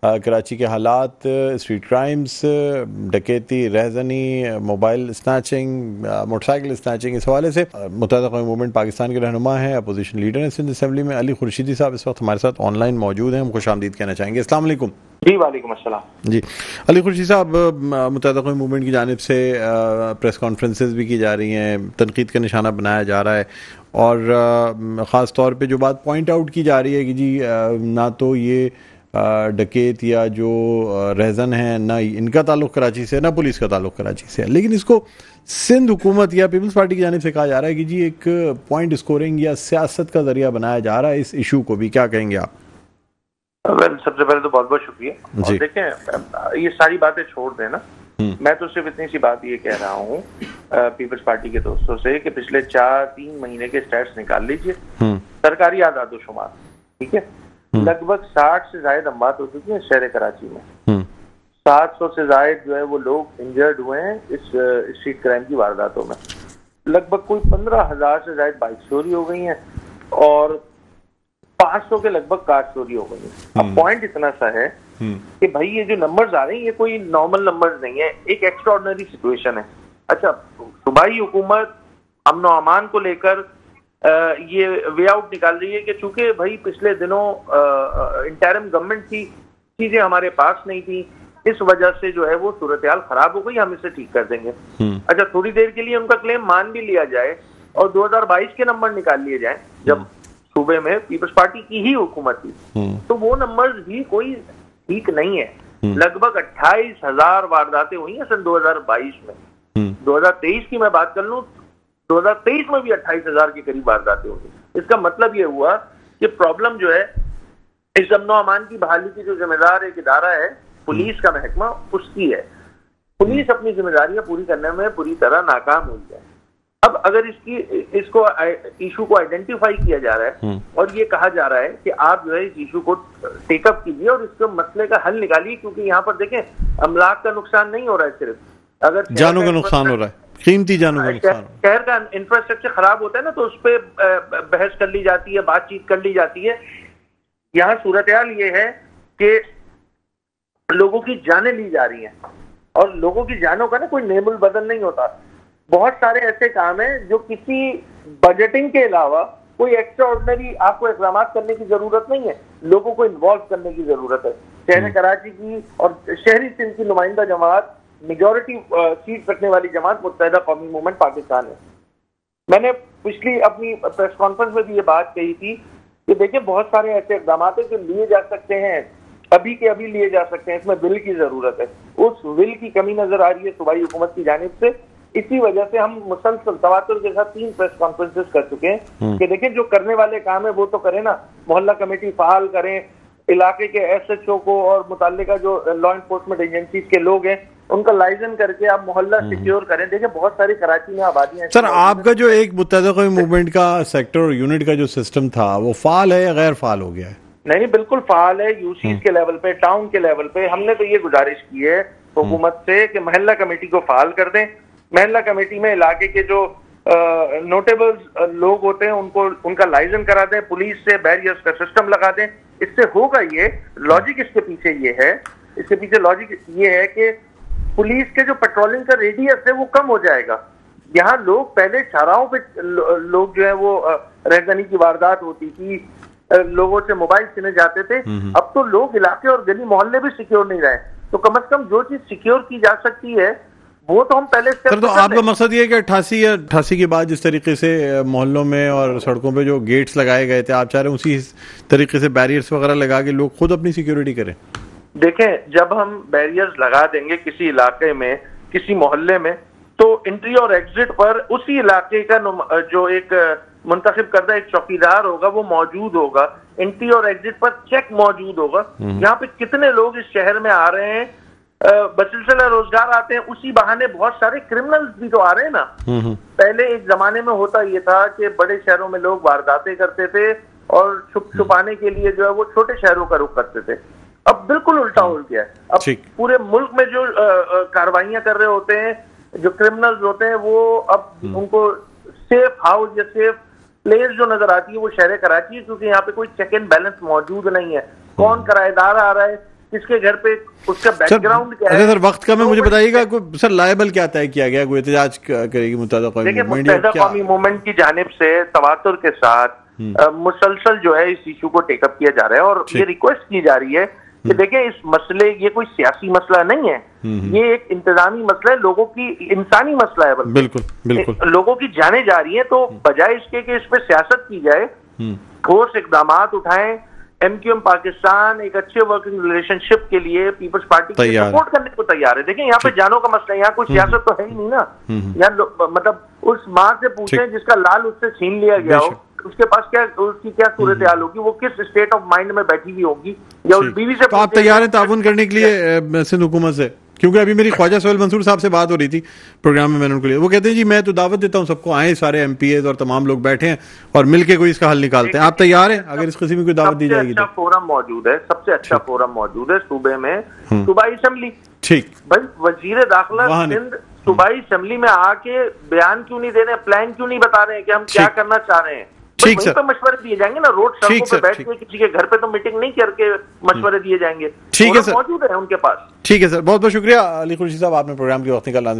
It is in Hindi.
कराची के हालात, स्ट्रीट क्राइम्स, डकैती, रहजनी, मोबाइल स्नैचिंग, मोटरसाइकिल स्नैचिंग, इस हवाले से मुत्तहिदा कौमी मूवमेंट पाकिस्तान के रहनुमा हैं, अपोजिशन लीडर हैं सिंध असेंबली में, अली खुर्शीदी साहब इस वक्त हमारे साथ ऑनलाइन मौजूद हैं। हम खुशामदीद कहना चाहेंगे। अस्सलाम वालेकुम। जी वालेकुम अस्सलाम। जी अली खुर्शीदी साहब, मुत्तहिदा कौमी मूवमेंट की जानिब से प्रेस कॉन्फ्रेंसेस भी की जा रही हैं, तनकीद का निशाना बनाया जा रहा है और ख़ास तौर पे जो बात पॉइंट आउट की जा रही है कि जी ना तो ये डकैत या जो रहजन है ना इनका ताल्लुक़ कराची से, ना पुलिस का ताल्लुक़ कराची से है, लेकिन इसको सिंध हुकूमत या पीपल्स पार्टी की जानिब से कहा जा रहा है कि जी एक पॉइंट स्कोरिंग या सियासत का जरिया बनाया जा रहा है इस इशू को भी। क्या कहेंगे आप? सबसे पहले तो बहुत बहुत शुक्रिया। और देखें, ये सारी बातें छोड़ दें ना, मैं तो सिर्फ इतनी सी बात ये कह रहा हूँ पीपल्स पार्टी के दोस्तों से कि पिछले 4-3 महीने के स्टैट्स निकाल लीजिए, सरकारी आदादोशुमार, ठीक है, लगभग 60 से ज्यादा अमवात हो चुकी है शहर कराची में। 700 से ज्यादा जो है वो लोग इंजर्ड हुए हैं इस स्ट्रीट क्राइम की वारदातों में। लगभग कोई 15,000 से ज्यादा बाइक चोरी हो गई हैं और 500 के लगभग कार चोरी हो गई है। अब पॉइंट इतना सा है कि भाई ये जो नंबर्स आ रहे हैं ये कोई नॉर्मल नंबर्स नहीं है, एक एक्स्ट्राऑर्डिनरी सिचुएशन है। अच्छा, सूबाई हुकूमत अमन और अमान को लेकर ये वे आउट निकाल रही है कि चूंकि भाई पिछले दिनों इंटरिम गवर्नमेंट थी, चीजें हमारे पास नहीं थी, इस वजह से जो है वो सूरत हाल खराब हो गई, हम इसे ठीक कर देंगे। अच्छा, थोड़ी देर के लिए उनका क्लेम मान भी लिया जाए और 2022 के नंबर निकाल लिए जाए जब सूबे में पीपल्स पार्टी की ही हुकूमत थी, तो वो नंबर्स भी कोई ठीक नहीं है। लगभग 28,000 वारदातें हुई हैं सन 2022 में। 2023 की मैं बात कर लूं, 2023 में भी 28,000 के करीब वारदातें हुई। इसका मतलब ये हुआ कि प्रॉब्लम जो है इस अमन अमान की बहाली की जो जिम्मेदार एक इदारा है, पुलिस का महकमा, उसकी है। पुलिस अपनी जिम्मेदारियां पूरी करने में पूरी तरह नाकाम हुई है। अब अगर इसको इशू को आइडेंटिफाई किया जा रहा है और ये कहा जा रहा है कि आप जो है इस इशू को टेकअप कीजिए और इसके मसले का हल निकालिए, क्योंकि यहाँ पर देखें अमलाक का नुकसान नहीं हो रहा है, सिर्फ अगर जानों का नुकसान हो रहा है, कीमती जानों का नुकसान। शहर का इंफ्रास्ट्रक्चर खराब होता है ना, तो उस पर बहस कर ली जाती है, बातचीत कर ली जाती है। यहाँ सूरत हाल ये है कि लोगों की जानें ली जा रही हैं और लोगों की जानों का ना कोई नेमुल बदल नहीं होता। बहुत सारे ऐसे काम हैं जो किसी बजटिंग के अलावा कोई एक्स्ट्रा ऑर्डिनरी आपको इकदाम करने की जरूरत नहीं है, लोगों को इन्वॉल्व करने की जरूरत है। शहर कराची की और शहरी सिंध की नुमाइंदा जमात, मेजॉरिटी सीट रखने वाली जमात मुत्तहिदा कौमी मूवमेंट पाकिस्तान है। मैंने पिछली अपनी प्रेस कॉन्फ्रेंस में भी ये बात कही थी कि देखिए बहुत सारे ऐसे इकदाम हैं जो लिए जा सकते हैं, अभी के अभी लिए जा सकते हैं, इसमें बिल की जरूरत है। उस बिल की कमी नजर आ रही है सूबाई हुकूमत की जानिब से। इसी वजह से हम मुसलसल तवातुर के साथ 3 प्रेस कॉन्फ्रेंसेस कर चुके हैं कि देखिए जो करने वाले काम है वो तो करें ना, मोहल्ला कमेटी फाल करें, इलाके के SHO को और मुताल्लिका जो लॉ एनफोर्समेंट एजेंसीज के लोग हैं उनका लाइजन करके आप मोहल्ला सिक्योर करें। देखिए बहुत सारी कराची में आबादियां। सर, आपका जो एक मुत्तहिदा कौमी मूवमेंट का सेक्टर और यूनिट का जो सिस्टम था वो फाल है या गैर फाल हो गया है? नहीं, बिल्कुल फाल है। यूसीज के लेवल पे, टाउन के लेवल पे हमने तो ये गुजारिश की है हुकूमत से कि महल्ला कमेटी को फाल कर दें। महल्ला कमेटी में इलाके के जो नोटेबल लोग होते हैं उनको उनका लाइसेंस करा दें, पुलिस से बैरियर्स का सिस्टम लगा दें। इससे होगा ये, लॉजिक इसके पीछे ये है, इसके पीछे लॉजिक ये है कि पुलिस के जो पेट्रोलिंग का रेडियस है वो कम हो जाएगा। यहाँ लोग पहले चौराहों पे लोग जो है वो रहजनी की वारदात होती थी, लोगों से मोबाइल छीने जाते थे। अब तो लोग इलाके और गली मोहल्ले भी सिक्योर नहीं रहे। तो कम से कम जो चीज सिक्योर की जा सकती है वो तो हम पहले सर, तो आपका मकसद ये है कि 88 के बाद जिस तरीके से मोहल्लों में और सड़कों पे जो गेट्स लगाए गए थे, आप चाह रहे हैं उसी तरीके से बैरियर्स वगैरह लगा के लोग खुद अपनी सिक्योरिटी करें? देखें, जब हम बैरियर्स लगा देंगे किसी इलाके में, किसी मोहल्ले में, तो एंट्री और एग्जिट पर उसी इलाके का जो एक मुंतखब करदा एक चौकीदार होगा वो मौजूद होगा। एंट्री और एग्जिट पर चेक मौजूद होगा। यहाँ पे कितने लोग इस शहर में आ रहे हैं, बसिलसिला रोजगार आते हैं, उसी बहाने बहुत सारे क्रिमिनल्स भी तो आ रहे हैं ना। पहले एक जमाने में होता ये था कि बड़े शहरों में लोग वारदातें करते थे और छुपाने के लिए जो है वो छोटे शहरों का रुख करते थे। अब बिल्कुल उल्टा हो गया है। अब पूरे मुल्क में जो कार्रवाइयां कर रहे होते हैं, जो क्रिमिनल्स होते हैं, वो अब उनको सेफ हाउस या सेफ प्लेस जो नजर आती है वो शहर कराची है, क्योंकि यहाँ पे कोई चेक एंड बैलेंस मौजूद नहीं है। कौन किराएदार आ रहा है, किसके घर पे, उसका बैकग्राउंड क्या है। सर वक्त का में मुझे बताइएगा सर लायबल क्या तय किया गया, कोई एहतजाज करेगी मुत्तहिदा कौमी मूवमेंट की जानिब से तवातुर के साथ मुसलसल जो है इस इशू को टेकअप किया जा रहा है और ये रिक्वेस्ट की जा रही है कि देखें इस मसले, ये कोई सियासी मसला नहीं है, ये एक इंतजामी मसला है, लोगों की इंसानी मसला है। बिल्कुल बिल्कुल लोगों की जाने जा रही है, तो बजाय इसके कि इस पे सियासत की जाए, ठोस इकदामात उठाएं। एमक्यूएम पाकिस्तान एक अच्छे वर्किंग रिलेशनशिप के लिए पीपल्स पार्टी को सपोर्ट करने को तैयार है। देखिए यहाँ पे जानों का मसला है, यहाँ कोई सियासत तो है ही नहीं ना। यहाँ मतलब उस माँ से पूछें जिसका लाल उससे छीन लिया गया हो, उसके पास क्या, उसकी क्या सूरत हाल होगी, वो किस स्टेट ऑफ माइंड में बैठी हुई होगी, या उस बीवी से। तो आप तैयार हैं ताउन करने के लिए सिंध हुकूमत से? क्योंकि अभी मेरी ख्वाजा सोहेल मंसूर साहब से बात हो रही थी प्रोग्राम में, मैंने उनको लिया, वो कहते हैं जी मैं तो दावत देता हूँ सबको, आए सारे एमपीएज और तमाम लोग बैठे हैं और मिलके कोई इसका हल निकालते हैं। आप तैयार हैं अगर इस किस्म की कोई दावत दी जाएगी? अच्छा फोरम मौजूद है, सबसे अच्छा फोरम मौजूद है सूबे में, सूबाई असम्बली। ठीक भाई वजीर दाखिला सिंध सूबाई असम्बली में आके बयान क्यों नहीं दे रहे, प्लान क्यों नहीं बता रहे हैं कि हम क्या करना चाह रहे हैं? ठीक सर, मशवरे दिए जाएंगे ना, रोड सड़कों पे बैठ के किसी के घर पे तो मीटिंग नहीं करके मशवरे दिए जाएंगे। ठीक है सर, मौजूद है उनके पास। ठीक है सर, बहुत बहुत शुक्रिया अली कुरैशी साहब, आपने प्रोग्राम की वक्त निकाला।